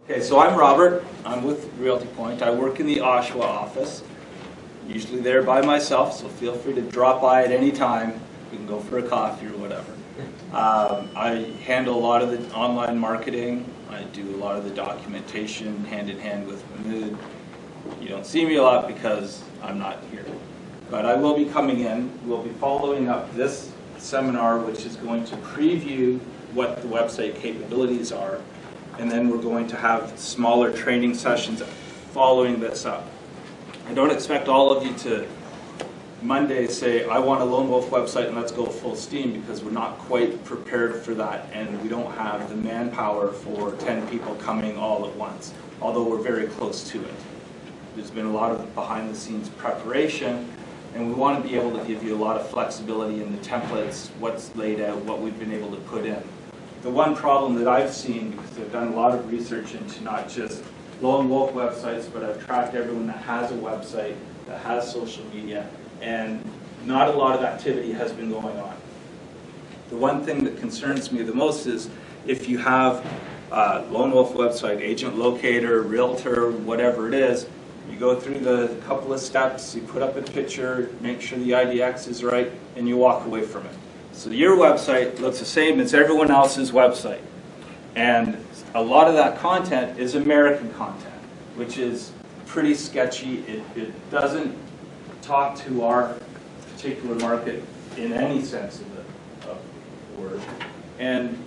Okay, so I'm Robert. I'm with Realty Point. I work in the Oshawa office, usually there by myself, so feel free to drop by at any time. We can go for a coffee or whatever. I handle a lot of the online marketing. I do a lot of the documentation hand in hand with Mahmood. You don't see me a lot because I'm not here. But I will be coming in. We'll be following up this seminar, which is going to preview what the website capabilities are. And then we're going to have smaller training sessions following this up. I don't expect all of you to Monday say, I want a Lone Wolf website and let's go full steam, because we're not quite prepared for that, and we don't have the manpower for 10 people coming all at once, although we're very close to it. There's been a lot of behind the scenes preparation, and we want to be able to give you a lot of flexibility in the templates, what's laid out, what we've been able to put in. The one problem that I've seen, because I've done a lot of research into not just Lone Wolf websites, but I've tracked everyone that has a website, that has social media, and not a lot of activity has been going on. The one thing that concerns me the most is if you have a Lone Wolf website, agent locator, realtor, whatever it is, you go through the couple of steps, you put up a picture, make sure the IDX is right, and you walk away from it. So your website looks the same as everyone else's website. And a lot of that content is American content, which is pretty sketchy. It doesn't talk to our particular market in any sense of the word. And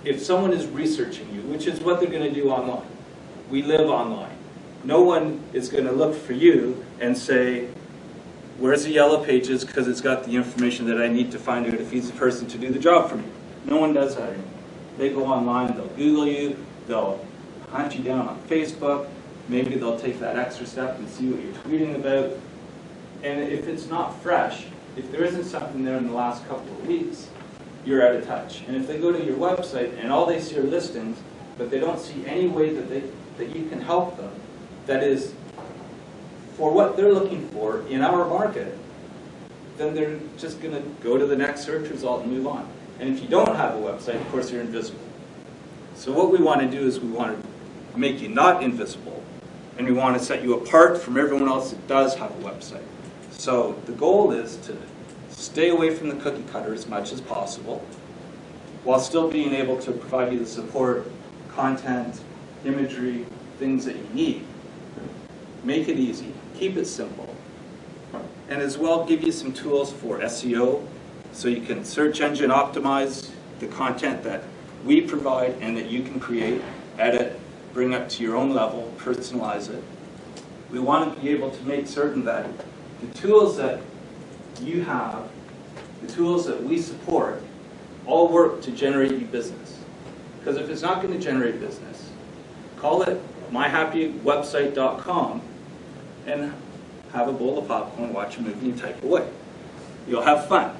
if someone is researching you, which is what they're going to do online, we live online. No one is going to look for you and say, where's the yellow pages, because it's got the information that I need to find out if he's the person to do the job for me. No one does that anymore. They go online, they'll Google you, they'll hunt you down on Facebook, maybe they'll take that extra step and see what you're tweeting about. And if it's not fresh, if there isn't something there in the last couple of weeks, you're out of touch. And if they go to your website and all they see are listings, but they don't see any way that you can help them, that is for what they're looking for in our market, then they're just going to go to the next search result and move on. And if you don't have a website, of course, you're invisible. So what we want to do is we want to make you not invisible, and we want to set you apart from everyone else that does have a website. So the goal is to stay away from the cookie cutter as much as possible, while still being able to provide you the support, content, imagery, things that you need. Make it easy. Keep it simple. And as well, give you some tools for SEO, so you can search engine optimize the content that we provide and that you can create, edit, bring up to your own level, personalize it. We want to be able to make certain that the tools that you have, the tools that we support, all work to generate you business. Because if it's not going to generate business, call it myhappywebsite.com and have a bowl of popcorn, watch a movie, and type away. You'll have fun.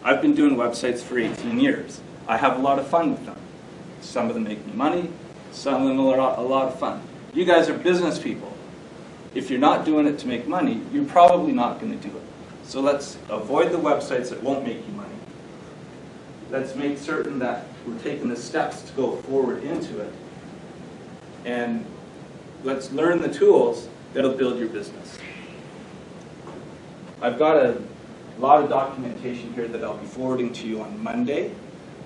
I've been doing websites for 18 years. I have a lot of fun with them. Some of them make me money, some of them are a lot of fun. You guys are business people. If you're not doing it to make money, you're probably not going to do it. So let's avoid the websites that won't make you money. Let's make certain that we're taking the steps to go forward into it. And let's learn the tools that'll build your business. I've got a lot of documentation here that I'll be forwarding to you on Monday.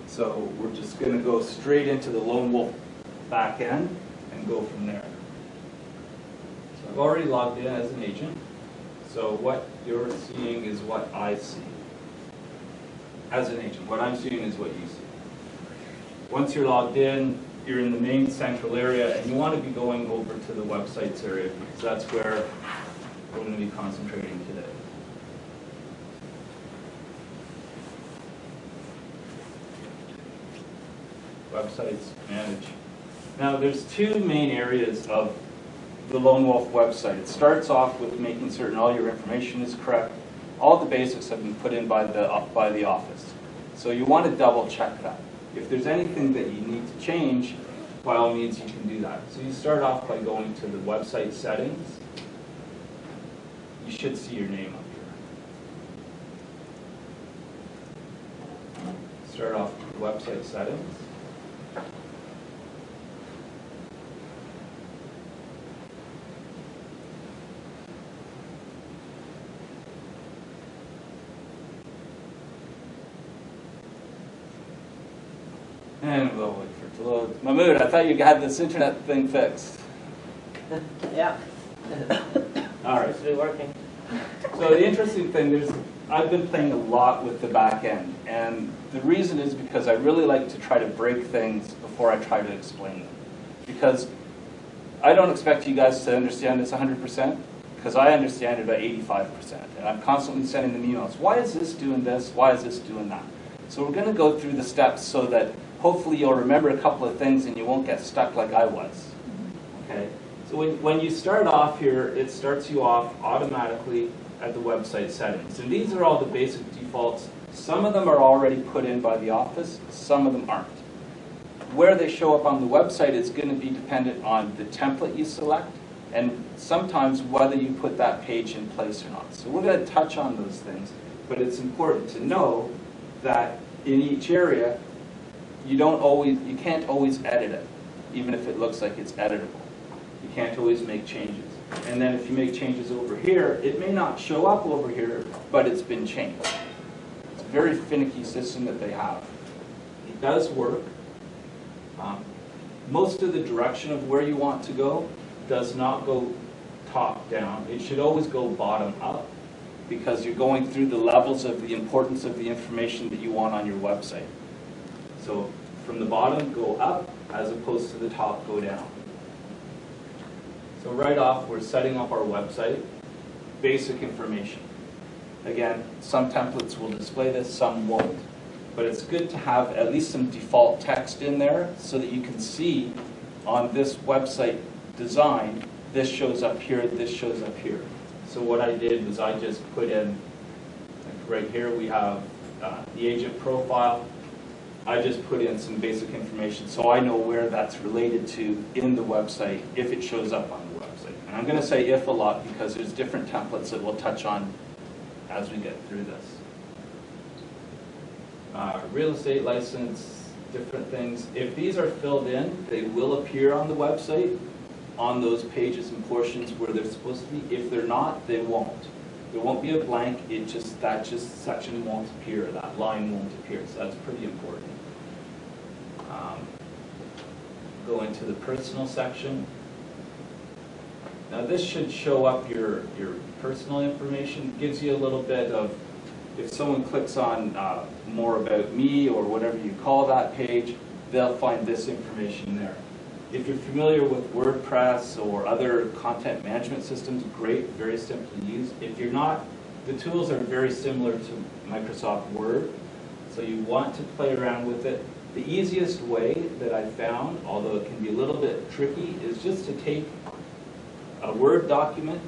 So we're just going to go straight into the Lone Wolf back end and go from there. So I've already logged in as an agent. So what you're seeing is what I see as an agent. What I'm seeing is what you see. Once you're logged in, you're in the main central area, and you want to be going over to the websites area, because that's where we're going to be concentrating today. Websites, manage. Now there's two main areas of the Lone Wolf website. It starts off with making certain all your information is correct. All the basics have been put in by the office. So you want to double check that. If there's anything that you need to change, by all means you can do that. So you start off by going to the website settings. You should see your name up here. Start off with the website settings. And we'll wait for it to load. Mahmood, I thought you had this internet thing fixed. Yeah. All right. It's really working. So the interesting thing, I've been playing a lot with the back end, and the reason is because I really like to try to break things before I try to explain them. Because I don't expect you guys to understand this 100%, because I understand it about 85%, and I'm constantly sending them emails. Why is this doing this? Why is this doing that? So we're going to go through the steps so that hopefully you'll remember a couple of things and you won't get stuck like I was. Okay? So when you start off here, it starts you off automatically at the website settings. And these are all the basic defaults. Some of them are already put in by the office, some of them aren't. Where they show up on the website is going to be dependent on the template you select, and sometimes whether you put that page in place or not. So we're going to touch on those things, but it's important to know that in each area, you can't always edit it, even if it looks like it's editable. You can't always make changes. And then if you make changes over here, it may not show up over here, but it's been changed. It's a very finicky system that they have. It does work. Most of the direction of where you want to go does not go top down. It should always go bottom up, because you're going through the levels of the importance of the information that you want on your website. So from the bottom, go up, as opposed to the top, go down. So right off, we're setting up our website. Basic information. Again, some templates will display this, some won't. But it's good to have at least some default text in there so that you can see on this website design, this shows up here, this shows up here. So what I did was I just put in, like right here we have the agent profile. I just put in some basic information so I know where that's related to in the website if it shows up on the website. And I'm going to say if a lot because there's different templates that we'll touch on as we get through this. Real estate license, different things. If these are filled in, they will appear on the website on those pages and portions where they're supposed to be. If they're not, they won't. There won't be a blank, that section won't appear, that line won't appear, so that's pretty important. Go into the personal section. Now this should show up your personal information. It gives you a little bit of, if someone clicks on more about me or whatever you call that page, they'll find this information there. If you're familiar with WordPress or other content management systems, great, very simple to use. If you're not, the tools are very similar to Microsoft Word, so you want to play around with it. The easiest way that I found, although it can be a little bit tricky, is just to take a Word document,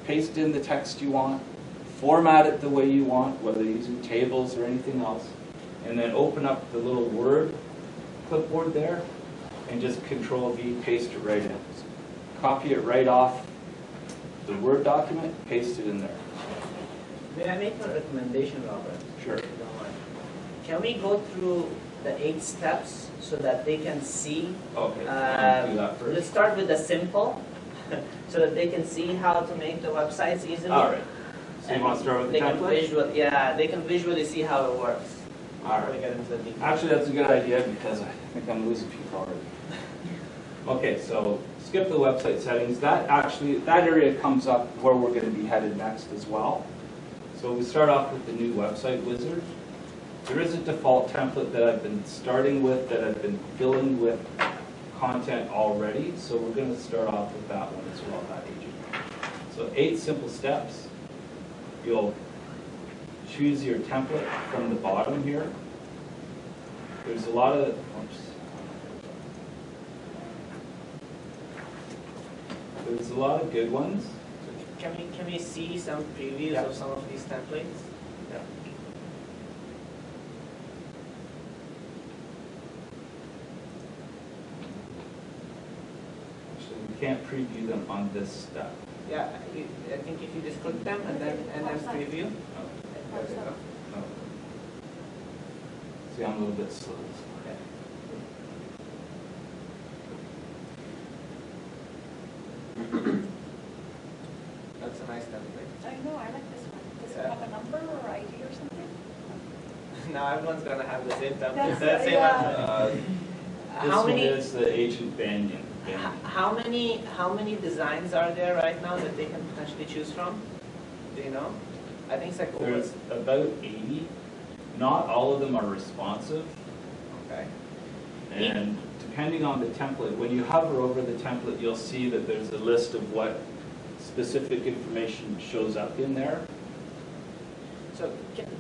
paste in the text you want, format it the way you want, whether using tables or anything else, and then open up the little Word clipboard there, and just Control-V, paste it right in. Copy it right off the Word document, paste it in there. May I make a recommendation, Robert? Sure. If you don't mind. Can we go through the 8 steps so that they can see? Okay, do that first. Let's start with the simple, so that they can see how to make the websites easily. All right. So you want to start with the template? They can visually see how it works. All right. Actually, that's a good idea because I think I'm losing people already. Okay, so skip the website settings. That area comes up where we're going to be headed next as well. So we start off with the new website wizard. There is a default template that I've been starting with, that I've been filling with content already. So we're going to start off with that one as well, that agent. So 8 simple steps. You'll choose your template from the bottom here. There's a lot of, there's a lot of good ones. Can we see some previews of some of these templates? Yeah. Actually, we can't preview them on this step. Yeah, I think if you just click them and then preview. Oh. Oh. See, I'm a little bit slow. That's a nice template. I know, I like this one. Does it have a number or ID or something? Now everyone's gonna have the same template. That's The same yeah. How many? This one is the agent banding. How many designs are there right now that they can potentially choose from? Do you know? I think it's like over. There's about 80. Not all of them are responsive. Okay. And depending on the template, when you hover over the template, you'll see that there's a list of what specific information shows up in there. So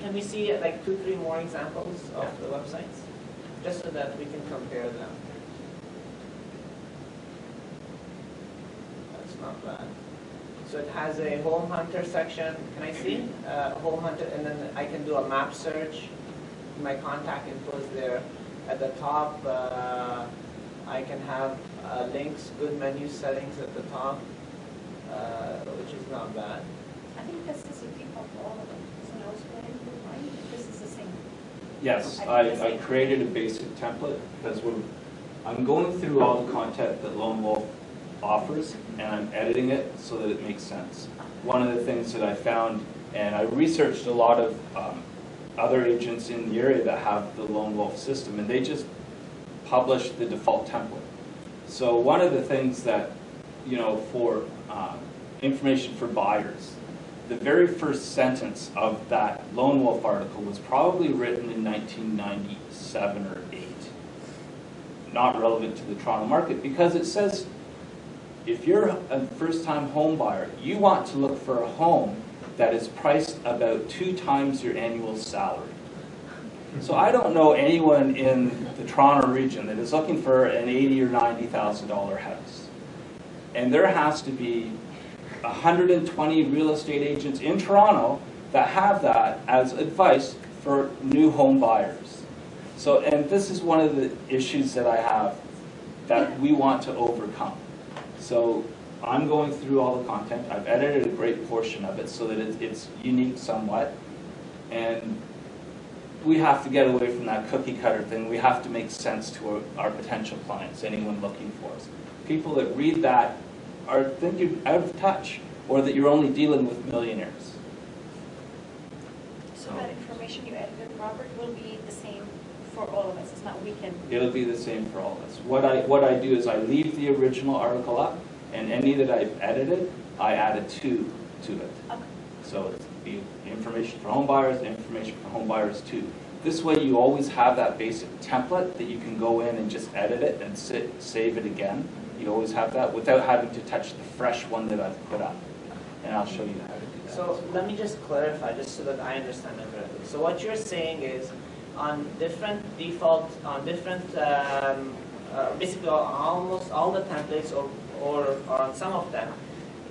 can we see like 2-3 more examples of the websites? Just so that we can compare them. That's not bad. So it has a home hunter section. Can I see? Home hunter, and then I can do a map search. My contact info is there. At the top, I can have links, good menu settings at the top, which is not bad. I think this is a default for all of them. So I was going to find if this is the same. Yes, I created a basic template because I'm going through all the content that Lone Wolf offers, and I'm editing it so that it makes sense. One of the things that I found, and I researched a lot of other agents in the area that have the Lone Wolf system, and they just publish the default template. So one of the things that, for information for buyers, the very first sentence of that Lone Wolf article was probably written in 1997 or 8. Not relevant to the Toronto market, because it says if you're a first-time home buyer, you want to look for a home that is priced about 2 times your annual salary. So I don't know anyone in the Toronto region that is looking for an $80,000 or $90,000 house. And there has to be 120 real estate agents in Toronto that have that as advice for new home buyers. So, and this is one of the issues that I have that we want to overcome. So I'm going through all the content. I've edited a great portion of it so that it's unique somewhat. And we have to get away from that cookie cutter thing. We have to make sense to our potential clients, anyone looking for us. People that read that think you're out of touch, or that you're only dealing with millionaires. So that information you edited, Robert, will be the same for all of us. It's not we can. It'll be the same for all of us. What I do is I leave the original article up, and any that I've edited, I add a to it. Okay. So it's the information for home buyers, information for home buyers too. This way you always have that basic template that you can go in and just edit it and save it again. You always have that without having to touch the fresh one that I've put up. And I'll show you how to do that. So let me just clarify, just so that I understand it correctly. So what you're saying is, on different default, on different, basically almost all the templates, or on some of them.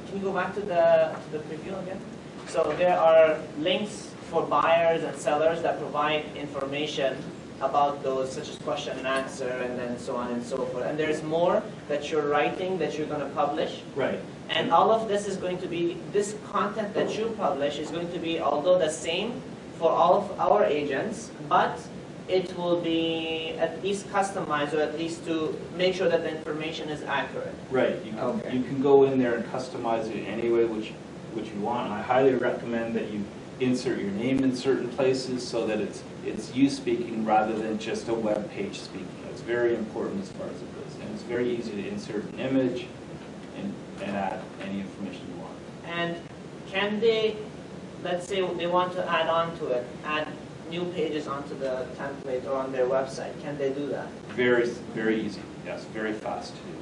Can you go back to the preview again? So there are links for buyers and sellers that provide information about those, such as question and answer, and then so on and so forth. And there's more that you're writing that you're going to publish. Right. And all of this is going to be, this content that you publish is going to be, although the same for all of our agents, but it will be at least customized, or at least to make sure that the information is accurate. Right. You can go in there and customize it any way which you want. And I highly recommend that you insert your name in certain places so that it's you speaking rather than just a web page speaking. It's very important as far as it goes. And it's very easy to insert an image and add any information you want. And can they, let's say they want to add on to it, add new pages onto the template or on their website, can they do that? Very, very easy. Yes, very fast to do.